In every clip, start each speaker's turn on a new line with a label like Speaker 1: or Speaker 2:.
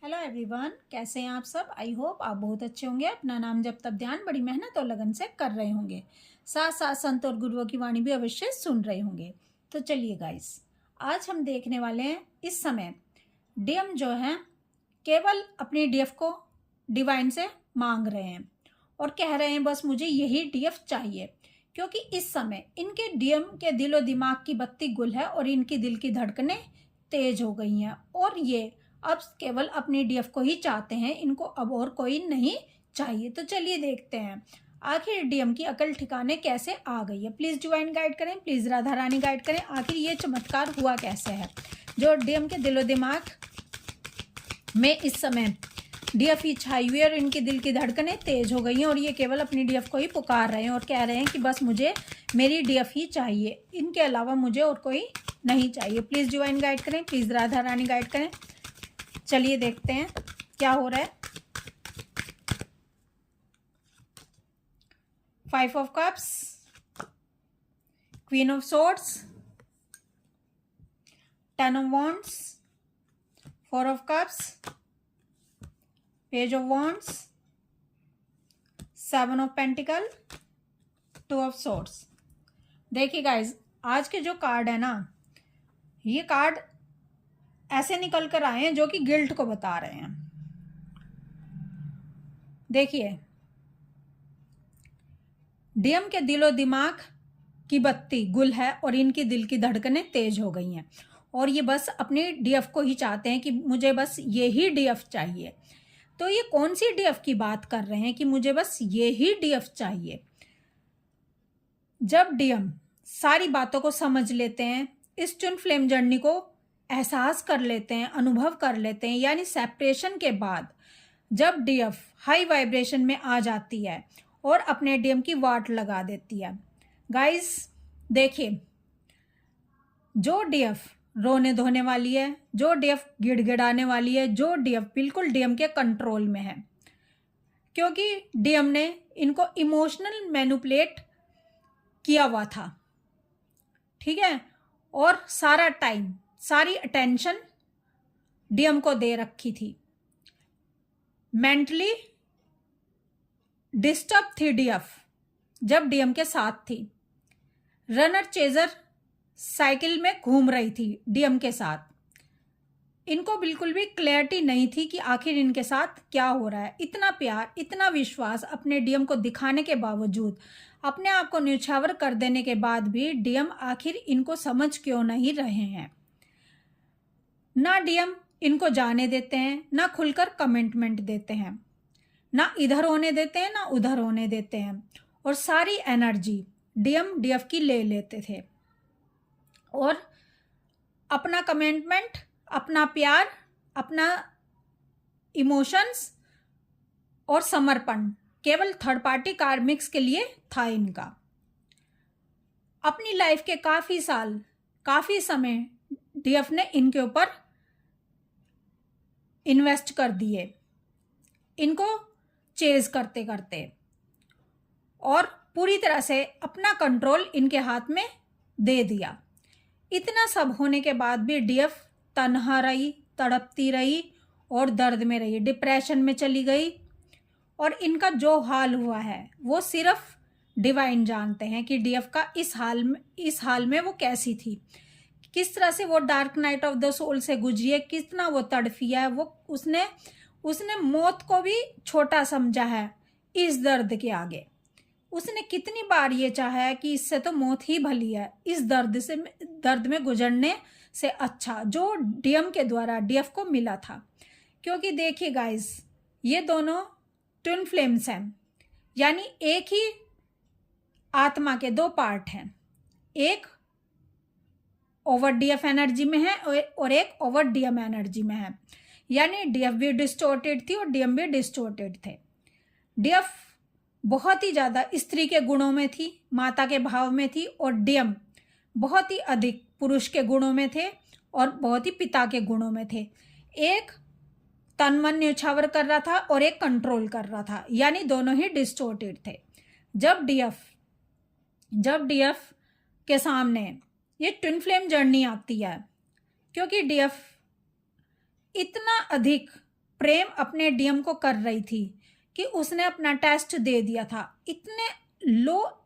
Speaker 1: Hello everyone, कैसे हैं आप सब। आई होप आप बहुत अच्छे होंगे। अपना नाम जब तब ध्यान बड़ी मेहनत और लगन से कर रहे होंगे, साथ साथ संत और गुरुओं की वाणी भी अवश्य सुन रहे होंगे। तो चलिए गाइस, आज हम देखने वाले हैं इस समय डीएम जो है केवल अपनी डीएफ को डिवाइन से मांग रहे हैं और कह रहे हैं बस मुझे यही डीएफ चाहिए, क्योंकि इस समय इनके डीएम के दिलो दिमाग की बत्ती गुल है और इनकी दिल की धड़कनें तेज हो गई हैं और ये अब केवल अपनी डीएफ को ही चाहते हैं, इनको अब और कोई नहीं चाहिए। तो चलिए देखते हैं आखिर डीएम की अकल ठिकाने कैसे आ गई है। प्लीज डिवाइन गाइड करें, प्लीज राधा रानी गाइड करें, आखिर ये चमत्कार हुआ कैसे है जो डीएम के दिलो दिमाग में इस समय डीएफ ही छाई हुई है और इनके दिल की धड़कनें तेज हो गई हैं और ये केवल अपनी डीएफ को ही पुकार रहे हैं और कह रहे हैं कि बस मुझे मेरी डीएफ ही चाहिए, इनके अलावा मुझे और कोई नहीं चाहिए। प्लीज डिवाइन गाइड करें, प्लीज राधा रानी गाइड करें। चलिए देखते हैं क्या हो रहा है। 5 of cups, queen of swords, 10 of wands, 4 of cups, page of wands, 7 of pentacle, 2 of swords. देखिए गाइज, आज के जो कार्ड है ना, ये कार्ड ऐसे निकल कर आए हैं जो कि गिल्ट को बता रहे हैं। देखिए, डीएम के दिलो दिमाग की बत्ती गुल है और इनकी दिल की धड़कनें तेज हो गई हैं और ये बस अपनी डीएफ को ही चाहते हैं कि मुझे बस ये ही डीएफ चाहिए। तो ये कौन सी डीएफ की बात कर रहे हैं कि मुझे बस ये ही डीएफ चाहिए? जब डीएम सारी बातों को समझ लेते हैं, इस ट्विन फ्लेम जर्नी को एहसास कर लेते हैं, अनुभव कर लेते हैं, यानी सेपरेशन के बाद जब डीएफ हाई वाइब्रेशन में आ जाती है और अपने डीएम की वाट लगा देती है। गाइस देखिए, जो डीएफ रोने धोने वाली है, जो डीएफ गिड़गिड़ाने वाली है, जो डीएफ बिल्कुल डीएम के कंट्रोल में है, क्योंकि डीएम ने इनको इमोशनल मैनिपुलेट किया हुआ था, ठीक है, और सारा टाइम सारी अटेंशन डीएम को दे रखी थी। मेंटली डिस्टर्ब थी डीएफ जब डीएम के साथ थी। रनर चेजर साइकिल में घूम रही थी डीएम के साथ। इनको बिल्कुल भी क्लैरिटी नहीं थी कि आखिर इनके साथ क्या हो रहा है। इतना प्यार, इतना विश्वास अपने डीएम को दिखाने के बावजूद, अपने आप को न्यौछावर कर देने के बाद भी डीएम आखिर इनको समझ क्यों नहीं रहे हैं। ना डीएम इनको जाने देते हैं, ना खुलकर कमिटमेंट देते हैं, ना इधर होने देते हैं, ना उधर होने देते हैं, और सारी एनर्जी डीएम डीएफ की ले लेते थे और अपना कमिटमेंट, अपना प्यार, अपना इमोशंस और समर्पण केवल थर्ड पार्टी कार्मिक्स के लिए था इनका। अपनी लाइफ के काफ़ी साल, काफ़ी समय डीएफ ने इनके ऊपर इन्वेस्ट कर दिए, इनको चेज करते करते, और पूरी तरह से अपना कंट्रोल इनके हाथ में दे दिया। इतना सब होने के बाद भी डीएफ तन्हा रही, तड़पती रही और दर्द में रही, डिप्रेशन में चली गई। और इनका जो हाल हुआ है वो सिर्फ डिवाइन जानते हैं कि डीएफ का इस हाल में वो कैसी थी, किस तरह से वो dark night of the soul से गुजरी है, कितना वो तड़फी है। वो उसने मौत को भी छोटा समझा है इस दर्द के आगे। उसने कितनी बार ये चाहा है कि इससे तो मौत ही भली है, इस दर्द में गुजरने से अच्छा, जो डीएम के द्वारा डीएफ को मिला था। क्योंकि देखिए गाइस, ये दोनों ट्विन फ्लेम्स हैं, यानी एक ही आत्मा के दो पार्ट हैं। एक ओवर डीएफ एनर्जी में है और एक ओवर डीएम एनर्जी में है, यानी डीएफ भी डिस्टोर्टेड थी और डीएम भी डिस्टोर्टेड थे। डीएफ बहुत ही ज़्यादा स्त्री के गुणों में थी, माता के भाव में थी, और डीएम बहुत ही अधिक पुरुष के गुणों में थे और बहुत ही पिता के गुणों में थे। एक तन मन न्यौछावर कर रहा था और एक कंट्रोल कर रहा था, यानी दोनों ही डिस्टोर्टेड थे। जब डीएफ के सामने ये ट्विन फ्लेम जर्नी आती है, क्योंकि डीएफ इतना अधिक प्रेम अपने डीएम को कर रही थी कि उसने अपना टेस्ट दे दिया था। इतने लो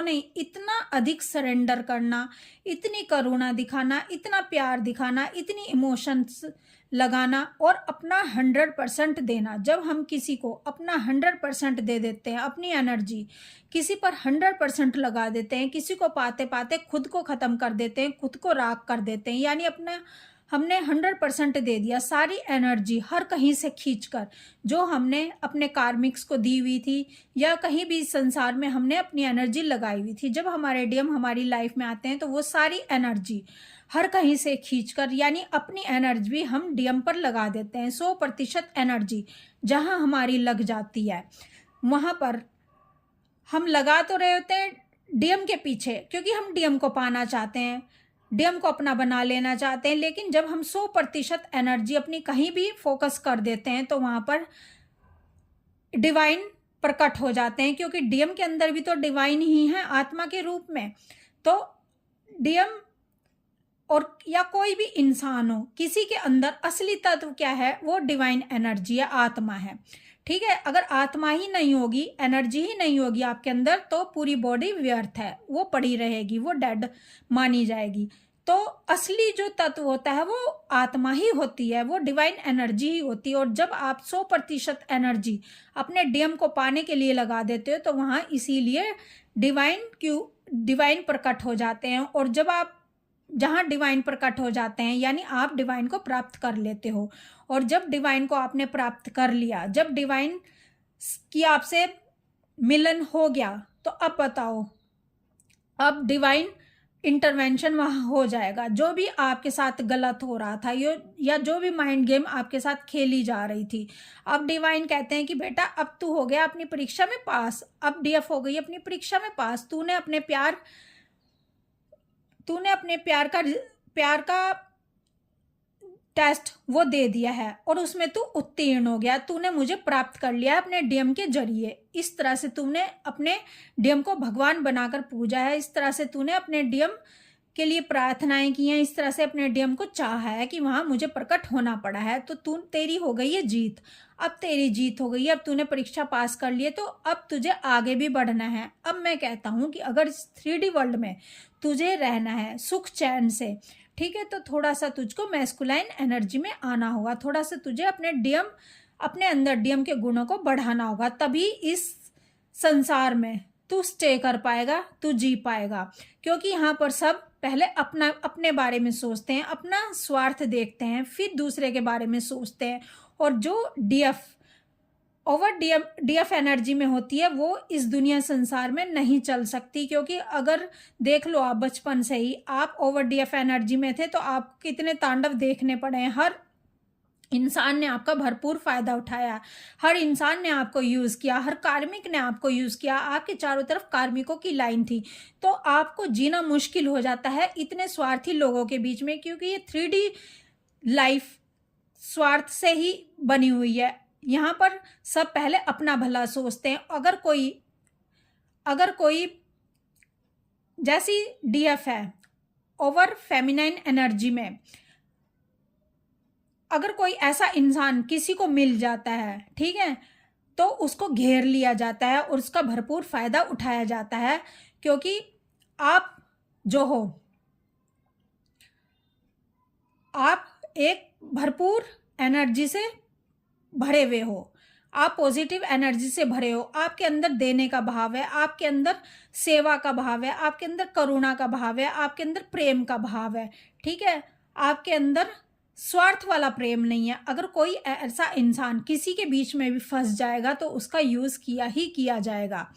Speaker 1: नहीं, इतना अधिक सरेंडर करना, इतनी करुणा दिखाना, इतना प्यार दिखाना, इतनी इमोशंस लगाना और अपना 100% देना। जब हम किसी को अपना 100% दे देते हैं, अपनी एनर्जी किसी पर 100% लगा देते हैं, किसी को पाते पाते खुद को ख़त्म कर देते हैं, खुद को राख कर देते हैं, यानी अपना हमने 100% दे दिया, सारी एनर्जी हर कहीं से खींचकर जो हमने अपने कार्मिक्स को दी हुई थी या कहीं भी संसार में हमने अपनी एनर्जी लगाई हुई थी। जब हमारे डीएम हमारी लाइफ में आते हैं तो वो सारी एनर्जी हर कहीं से खींचकर, यानी अपनी एनर्जी भी हम डीएम पर लगा देते हैं। 100% एनर्जी जहां हमारी लग जाती है वहां पर हम लगा तो रहे होते हैं डीएम के पीछे, क्योंकि हम डीएम को पाना चाहते हैं, डीएम को अपना बना लेना चाहते हैं। लेकिन जब हम 100% एनर्जी अपनी कहीं भी फोकस कर देते हैं तो वहां पर डिवाइन प्रकट हो जाते हैं, क्योंकि डीएम के अंदर भी तो डिवाइन ही है आत्मा के रूप में। तो डीएम और या कोई भी इंसान हो, किसी के अंदर असली तत्व क्या है? वो डिवाइन एनर्जी है, आत्मा है। ठीक है, अगर आत्मा ही नहीं होगी, एनर्जी ही नहीं होगी आपके अंदर, तो पूरी बॉडी व्यर्थ है, वो पड़ी रहेगी, वो डेड मानी जाएगी। तो असली जो तत्व होता है वो आत्मा ही होती है, वो डिवाइन एनर्जी ही होती है। और जब आप 100% एनर्जी अपने डीएम को पाने के लिए लगा देते हो तो वहाँ इसीलिए डिवाइन प्रकट हो जाते हैं। और जब आप जहाँ डिवाइन प्रकट हो जाते हैं यानी आप डिवाइन को प्राप्त कर लेते हो। और जब डिवाइन को आपने प्राप्त कर लिया, जब डिवाइन की आपसे मिलन हो गया, तो अब बताओ, अब डिवाइन इंटरवेंशन वहाँ हो जाएगा। जो भी आपके साथ गलत हो रहा था या जो भी माइंड गेम आपके साथ खेली जा रही थी, अब डिवाइन कहते हैं कि बेटा अब तू हो गया अपनी परीक्षा में पास, अब डीएफ हो गई अपनी परीक्षा में पास, तूने अपने प्यार का टेस्ट वो दे दिया है और उसमें तू उत्तीर्ण हो गया, तूने मुझे प्राप्त कर लिया अपने डीएम के जरिए। इस तरह से तूने अपने डीएम को भगवान बनाकर पूजा है, इस तरह से तूने अपने डीएम के लिए प्रार्थनाएं की हैं, इस तरह से अपने डीएम को चाहा है कि वहाँ मुझे प्रकट होना पड़ा है। तो तेरी हो गई है जीत, अब तेरी जीत हो गई है, अब तूने परीक्षा पास कर ली है, तो अब तुझे आगे भी बढ़ना है। अब मैं कहता हूँ कि अगर इस 3D वर्ल्ड में तुझे रहना है सुख चैन से, ठीक है, तो थोड़ा सा तुझको मैस्कुलाइन एनर्जी में आना होगा, थोड़ा सा तुझे अपने अंदर डीएम के गुणों को बढ़ाना होगा, तभी इस संसार में तू स्टे कर पाएगा, तू जी पाएगा। क्योंकि यहाँ पर सब पहले अपने बारे में सोचते हैं, अपना स्वार्थ देखते हैं, फिर दूसरे के बारे में सोचते हैं। और जो डीएफ एनर्जी में होती है वो इस दुनिया संसार में नहीं चल सकती। क्योंकि अगर देख लो, आप बचपन से ही आप ओवर डीएफ एनर्जी में थे तो आप कितने तांडव देखने पड़े हैं। हर इंसान ने आपका भरपूर फायदा उठाया, हर इंसान ने आपको यूज़ किया, हर कार्मिक ने आपको यूज़ किया, आपके चारों तरफ कार्मिकों की लाइन थी। तो आपको जीना मुश्किल हो जाता है इतने स्वार्थी लोगों के बीच में, क्योंकि ये 3D लाइफ स्वार्थ से ही बनी हुई है। यहाँ पर सब पहले अपना भला सोचते हैं। अगर कोई जैसी डीएफ है ओवर फेमिनाइन एनर्जी में, अगर कोई ऐसा इंसान किसी को मिल जाता है, ठीक है, तो उसको घेर लिया जाता है और उसका भरपूर फायदा उठाया जाता है। क्योंकि आप जो हो, आप एक भरपूर एनर्जी से भरे हुए हो, आप पॉजिटिव एनर्जी से भरे हो, आपके अंदर देने का भाव है, आपके अंदर सेवा का भाव है, आपके अंदर करुणा का भाव है, आपके अंदर प्रेम का भाव है, ठीक है, आपके अंदर स्वार्थ वाला प्रेम नहीं है। अगर कोई ऐसा इंसान किसी के बीच में भी फंस जाएगा तो उसका यूज़ किया जाएगा।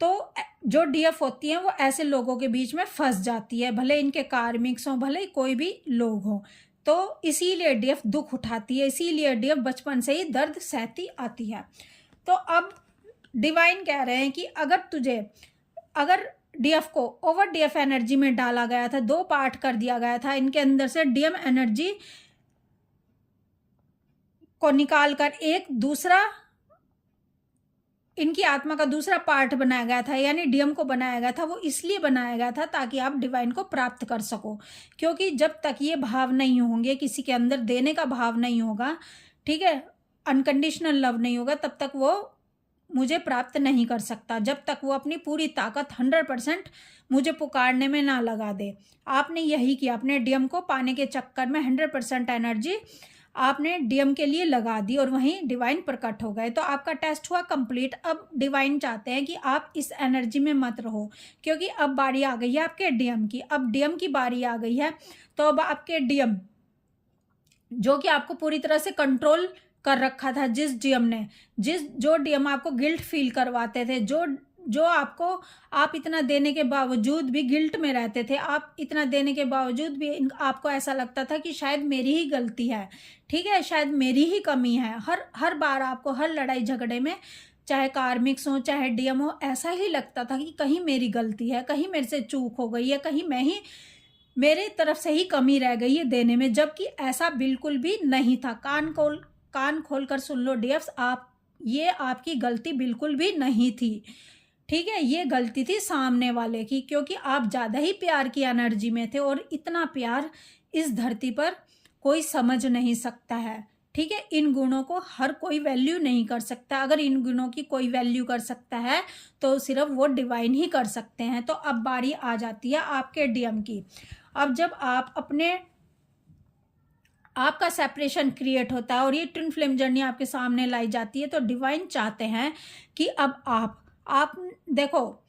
Speaker 1: तो जो डीएफ होती हैं वो ऐसे लोगों के बीच में फंस जाती है, भले इनके कार्मिक्स हों, भले कोई भी लोग हों। तो इसीलिए डीएफ दुख उठाती है, इसीलिए डीएफ बचपन से ही दर्द सहती आती है। तो अब डिवाइन कह रहे हैं कि अगर डीएफ को ओवर डीएफ एनर्जी में डाला गया था, 2 पार्ट कर दिया गया था, इनके अंदर से डीएम एनर्जी को निकाल कर एक दूसरा इनकी आत्मा का दूसरा पार्ट बनाया गया था, यानी डीएम को बनाया गया था, वो इसलिए बनाया गया था ताकि आप डिवाइन को प्राप्त कर सको। क्योंकि जब तक ये भाव नहीं होंगे, किसी के अंदर देने का भाव नहीं होगा, ठीक है, अनकंडीशनल लव नहीं होगा, तब तक वो मुझे प्राप्त नहीं कर सकता। जब तक वो अपनी पूरी ताकत 100% मुझे पुकारने में ना लगा दे। आपने यही किया, अपने डीएम को पाने के चक्कर में 100% एनर्जी आपने डीएम के लिए लगा दी और वहीं डिवाइन प्रकट हो गए। तो आपका टेस्ट हुआ कंप्लीट। अब डिवाइन चाहते हैं कि आप इस एनर्जी में मत रहो, क्योंकि अब बारी आ गई है आपके डीएम की। अब डीएम की बारी आ गई है, तो अब आपके डीएम जो कि आपको पूरी तरह से कंट्रोल कर रखा था, जो डीएम आपको गिल्ट फील करवाते थे, जो आपको, आप इतना देने के बावजूद भी गिल्ट में रहते थे, आप इतना देने के बावजूद भी आपको ऐसा लगता था कि शायद मेरी ही गलती है, ठीक है, शायद मेरी ही कमी है। हर बार आपको हर लड़ाई झगड़े में, चाहे कार्मिक्स हो चाहे डीएम हो, ऐसा ही लगता था कि कहीं मेरी गलती है, कहीं मेरे से चूक हो गई है, कहीं मेरे तरफ से ही कमी रह गई है देने में, जबकि ऐसा बिल्कुल भी नहीं था। कान खोल कर सुन लो डीएफ्स, ये आपकी गलती बिल्कुल भी नहीं थी, ठीक है, ये गलती थी सामने वाले की, क्योंकि आप ज़्यादा ही प्यार की एनर्जी में थे और इतना प्यार इस धरती पर कोई समझ नहीं सकता है, ठीक है। इन गुणों को हर कोई वैल्यू नहीं कर सकता। अगर इन गुणों की कोई वैल्यू कर सकता है तो सिर्फ वो डिवाइन ही कर सकते हैं। तो अब बारी आ जाती है आपके डीएम की। अब जब आपका सेपरेशन क्रिएट होता है और ये ट्विन फ्लेम जर्नी आपके सामने लाई जाती है, तो डिवाइन चाहते हैं कि अब आप देखो,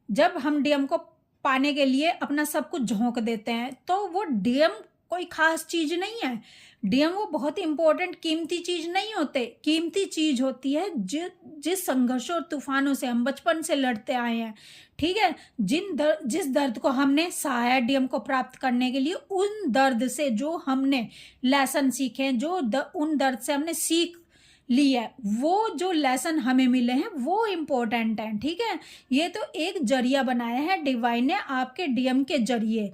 Speaker 1: जब हम डीएम को पाने के लिए अपना सब कुछ झोंक देते हैं, तो वो डीएम कोई खास चीज नहीं है। डीएम वो बहुत इंपॉर्टेंट कीमती चीज नहीं होते। कीमती चीज होती है जिस संघर्षों और तूफानों से हम बचपन से लड़ते आए हैं, ठीक है, जिस दर्द को हमने सहा है डीएम को प्राप्त करने के लिए, उन दर्द से जो हमने लेसन सीखे, उन दर्द से हमने सीख ली है, वो जो लेसन हमें मिले हैं वो इम्पोर्टेंट हैं, ठीक है। ये तो एक जरिया बनाया है डिवाइन ने आपके डीएम के जरिए,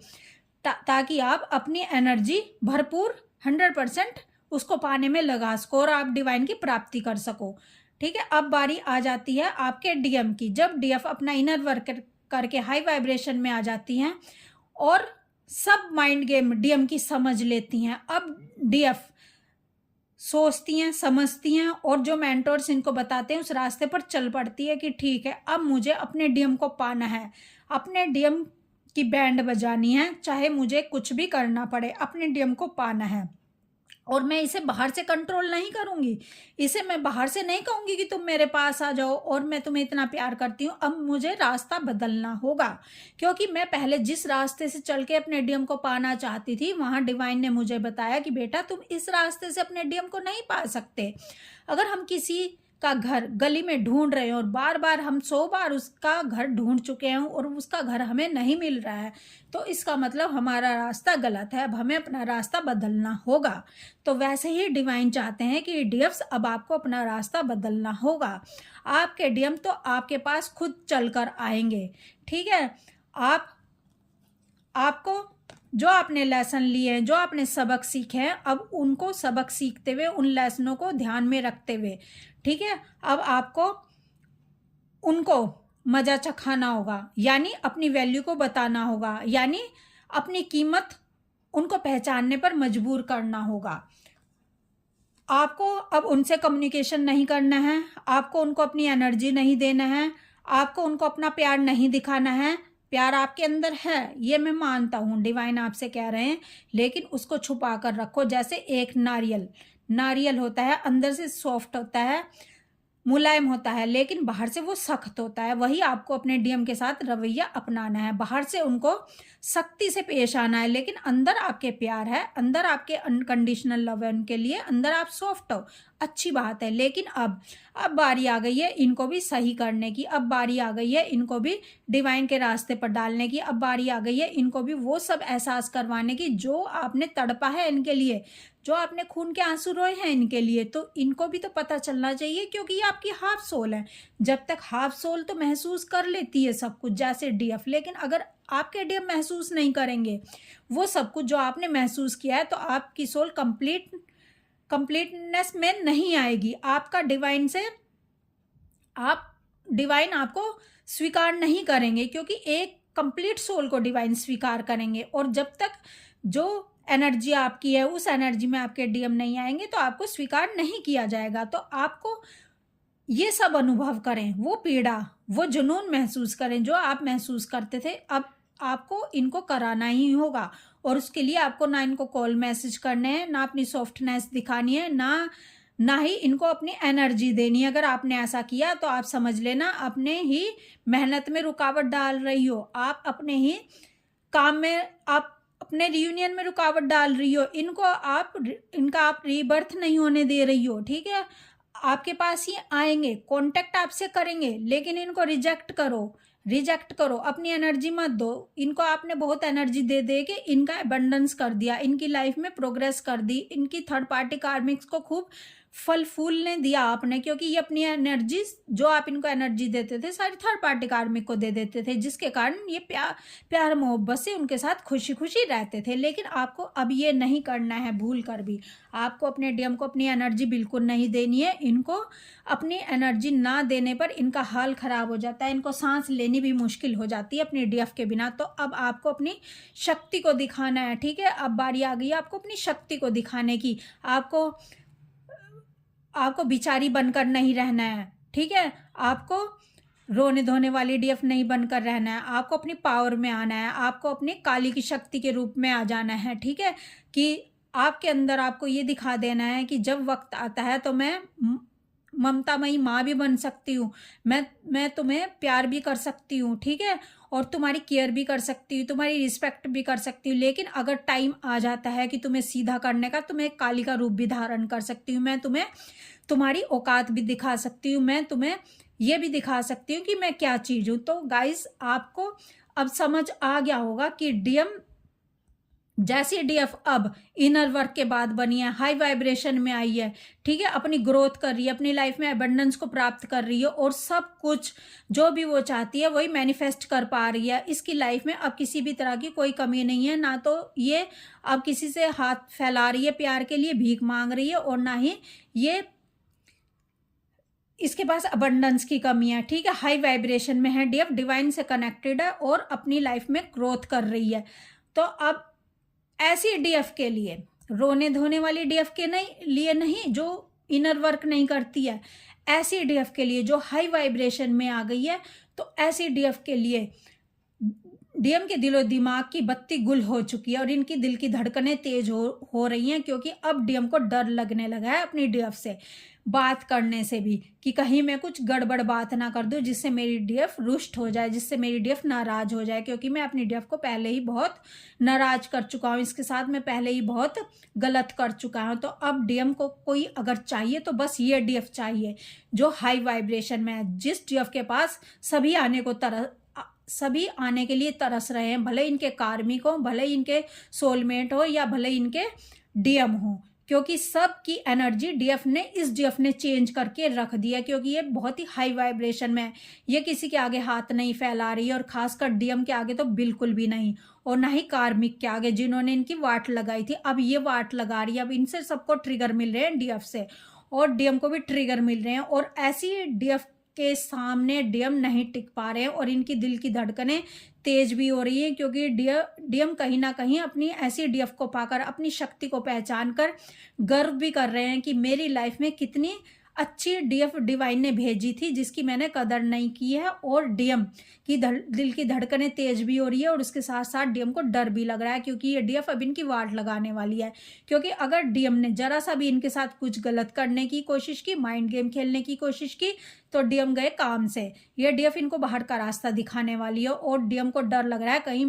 Speaker 1: ताकि आप अपनी एनर्जी भरपूर 100% उसको पाने में लगा सको और आप डिवाइन की प्राप्ति कर सको, ठीक है। अब बारी आ जाती है आपके डीएम की। जब डीएफ अपना इनर वर्क करके हाई वाइब्रेशन में आ जाती हैं और सब माइंड गेम डीएम की समझ लेती हैं, अब डीएफ सोचती हैं, समझती हैं और जो मेंटर्स इनको बताते हैं उस रास्ते पर चल पड़ती है कि ठीक है, अब मुझे अपने डीएम को पाना है, अपने डीएम की बैंड बजानी है, चाहे मुझे कुछ भी करना पड़े, अपने डीएम को पाना है। और मैं इसे बाहर से कंट्रोल नहीं करूंगी, इसे मैं बाहर से नहीं कहूंगी कि तुम मेरे पास आ जाओ और मैं तुम्हें इतना प्यार करती हूँ। अब मुझे रास्ता बदलना होगा, क्योंकि मैं पहले जिस रास्ते से चल के अपने डीएम को पाना चाहती थी, वहां डिवाइन ने मुझे बताया कि बेटा तुम इस रास्ते से अपने डीएम को नहीं पा सकते। अगर हम किसी का घर गली में ढूंढ रहे हैं और बार बार हम 100 बार उसका घर ढूंढ चुके हैं और उसका घर हमें नहीं मिल रहा है, तो इसका मतलब हमारा रास्ता गलत है। अब हमें अपना रास्ता बदलना होगा। तो वैसे ही डिवाइन चाहते हैं कि डीएफ्स अब आपको अपना रास्ता बदलना होगा। आपके डीएम तो आपके पास खुद चलकर आएंगे, ठीक है। आपको जो आपने लेसन लिए हैं, जो आपने सबक सीखे हैं, अब उनको सबक सीखते हुए, उन लेसनों को ध्यान में रखते हुए, ठीक है, अब आपको उनको मजा चखाना होगा, यानी अपनी वैल्यू को बताना होगा, यानी अपनी कीमत उनको पहचानने पर मजबूर करना होगा। आपको अब उनसे कम्युनिकेशन नहीं करना है, आपको उनको अपनी एनर्जी नहीं देना है, आपको उनको अपना प्यार नहीं दिखाना है। प्यार आपके अंदर है, ये मैं मानता हूँ, डिवाइन आपसे कह रहे हैं, लेकिन उसको छुपा कर रखो। जैसे एक नारियल होता है, अंदर से सॉफ्ट होता है, मुलायम होता है, लेकिन बाहर से वो सख्त होता है। वही आपको अपने डीएम के साथ रवैया अपनाना है। बाहर से उनको सख्ती से पेश आना है, लेकिन अंदर आपके प्यार है, अंदर आपके अनकंडीशनल लव है उनके लिए, अंदर आप सॉफ्ट हो, अच्छी बात है। लेकिन अब बारी आ गई है इनको भी सही करने की, अब बारी आ गई है इनको भी डिवाइन के रास्ते पर डालने की, अब बारी आ गई है इनको भी वो सब एहसास करवाने की जो आपने तड़पा है इनके लिए, जो आपने खून के आंसू रोए हैं इनके लिए। तो इनको भी तो पता चलना चाहिए, क्योंकि ये आपकी हाफ सोल है। जब तक हाफ सोल तो महसूस कर लेती है सब कुछ, जैसे डीएफ, लेकिन अगर आपके डीएफ महसूस नहीं करेंगे वो सब कुछ जो आपने महसूस किया है, तो आपकी सोल कंप्लीटनेस में नहीं आएगी। आपका डिवाइन से आप डिवाइन आपको स्वीकार नहीं करेंगे, क्योंकि एक कंप्लीट सोल को डिवाइन स्वीकार करेंगे। और जब तक जो एनर्जी आपकी है उस एनर्जी में आपके डीएम नहीं आएंगे तो आपको स्वीकार नहीं किया जाएगा। तो आपको ये सब अनुभव करें, वो पीड़ा, वो जुनून महसूस करें जो आप महसूस करते थे, अब आपको इनको कराना ही होगा। और उसके लिए आपको ना इनको कॉल मैसेज करने हैं, ना अपनी सॉफ्टनेस दिखानी है, ना ही इनको अपनी एनर्जी देनी है। अगर आपने ऐसा किया तो आप समझ लेना अपने ही मेहनत में रुकावट डाल रही हो, आप अपने ही काम में, आप अपने रियूनियन में रुकावट डाल रही हो। इनका आप रीबर्थ नहीं होने दे रही हो, ठीक है। आपके पास ये आएंगे, कांटेक्ट आपसे करेंगे, लेकिन इनको रिजेक्ट करो, अपनी एनर्जी मत दो इनको। आपने बहुत एनर्जी दे दे के इनका अबंडेंस कर दिया, इनकी लाइफ में प्रोग्रेस कर दी, इनकी थर्ड पार्टी कार्मिक्स को खूब फल फूल ने दिया आपने, क्योंकि ये अपनी एनर्जी जो आप इनको एनर्जी देते थे सारी थर्ड पार्टी कार्मिक को दे देते थे, जिसके कारण ये प्यार मोहब्बत से उनके साथ खुशी खुशी रहते थे। लेकिन आपको अब ये नहीं करना है, भूल कर भी आपको अपने डीएम को अपनी एनर्जी बिल्कुल नहीं देनी है। इनको अपनी एनर्जी ना देने पर इनका हाल खराब हो जाता है, इनको सांस लेनी भी मुश्किल हो जाती है अपनी डीएफ के बिना। तो अब आपको अपनी शक्ति को दिखाना है, ठीक है। अब बारी आ गई है आपको अपनी शक्ति को दिखाने की। आपको बिचारी बनकर नहीं रहना है, ठीक है। आपको रोने धोने वाली डीएफ नहीं बनकर रहना है, आपको अपनी पावर में आना है, आपको अपनी काली की शक्ति के रूप में आ जाना है, ठीक है। कि आपके अंदर आपको ये दिखा देना है कि जब वक्त आता है तो मैं ममतामयी माँ भी बन सकती हूँ, मैं तुम्हें प्यार भी कर सकती हूँ, ठीक है। और तुम्हारी केयर भी कर सकती हूँ, तुम्हारी रिस्पेक्ट भी कर सकती हूँ। लेकिन अगर टाइम आ जाता है कि तुम्हें सीधा करने का, तुम्हें काली का रूप भी धारण कर सकती हूँ, मैं तुम्हें तुम्हारी औकात भी दिखा सकती हूँ, मैं तुम्हें ये भी दिखा सकती हूँ कि मैं क्या चीज़ हूँ। तो गाइस आपको अब समझ आ गया होगा कि डीएम जैसी डीएफ अब इनर वर्क के बाद बनी है, हाई वाइब्रेशन में आई है, ठीक है, अपनी ग्रोथ कर रही है, अपनी लाइफ में एबंडेंस को प्राप्त कर रही है और सब कुछ जो भी वो चाहती है वही मैनिफेस्ट कर पा रही है। इसकी लाइफ में अब किसी भी तरह की कोई कमी नहीं है, ना तो ये अब किसी से हाथ फैला रही है प्यार के लिए, भीख मांग रही है, और ना ही ये इसके पास अबंडेंस की कमी है, ठीक है। हाई वाइब्रेशन में है डीएफ, डिवाइन से कनेक्टेड है और अपनी लाइफ में ग्रोथ कर रही है। तो अब ऐसी डीएफ के लिए, रोने धोने वाली डीएफ के लिए नहीं जो इनर वर्क नहीं करती है, ऐसी डीएफ के लिए जो हाई वाइब्रेशन में आ गई है, तो ऐसी डीएफ के लिए डीएम के दिलो दिमाग की बत्ती गुल हो चुकी है और इनकी दिल की धड़कनें तेज हो रही हैं, क्योंकि अब डीएम को डर लगने लगा है अपनी डीएफ से बात करने से भी, कि कहीं मैं कुछ गड़बड़ बात ना कर दूं जिससे मेरी डीएफ रुष्ट हो जाए, जिससे मेरी डीएफ नाराज हो जाए, क्योंकि मैं अपनी डीएफ को पहले ही बहुत नाराज कर चुका हूं, इसके साथ मैं पहले ही बहुत गलत कर चुका हूं। तो अब डीएम को कोई अगर चाहिए तो बस ये डीएफ चाहिए जो हाई वाइब्रेशन में है, जिस डीएफ के पास सभी आने के लिए तरस रहे हैं, भले इनके कार्मिक हो, भले इनके सोलमेट हो, या भले इनके डीएम हो, क्योंकि सब की एनर्जी इस डीएफ ने चेंज करके रख दिया, क्योंकि ये बहुत ही हाई वाइब्रेशन में है। ये किसी के आगे हाथ नहीं फैला रही है, और खासकर डीएम के आगे तो बिल्कुल भी नहीं, और ना ही कार्मिक के आगे जिन्होंने इनकी वाट लगाई थी। अब ये वाट लगा रही है, अब इनसे सबको ट्रिगर मिल रहे हैं डीएफ से, और डीएम को भी ट्रिगर मिल रहे हैं, और ऐसी डीएफ के सामने डीएम नहीं टिक पा रहे हैं और इनकी दिल की धड़कनें तेज भी हो रही है, क्योंकि डीएम कहीं ना कहीं अपनी ऐसी डीएफ को पाकर, अपनी शक्ति को पहचान कर गर्व भी कर रहे हैं कि मेरी लाइफ में कितनी अच्छी डीएफ डिवाइन ने भेजी थी जिसकी मैंने कदर नहीं की है। और डीएम की दिल की धड़कनें तेज भी हो रही है, और उसके साथ साथ डीएम को डर भी लग रहा है, क्योंकि ये डीएफ अब इनकी वाट लगाने वाली है। क्योंकि अगर डीएम ने जरा सा भी इनके साथ कुछ गलत करने की कोशिश की, माइंड गेम खेलने की कोशिश की, तो डीएम गए काम से। ये डीएफ इनको बाहर का रास्ता दिखाने वाली है, और डीएम को डर लग रहा है कहीं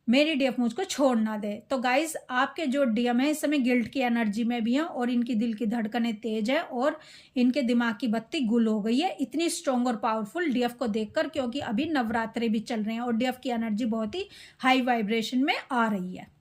Speaker 1: मेरी डीएफ मुझको छोड़ ना दे। तो गाइज आपके जो डीएम है इस समय गिल्ट की एनर्जी में भी हैं, और इनकी दिल की धड़कनें तेज है, और इनके दिमाग की बत्ती गुल हो गई है इतनी स्ट्रॉन्ग और पावरफुल डीएफ को देखकर, क्योंकि अभी नवरात्रे भी चल रहे हैं और डीएफ की एनर्जी बहुत ही हाई वाइब्रेशन में आ रही है।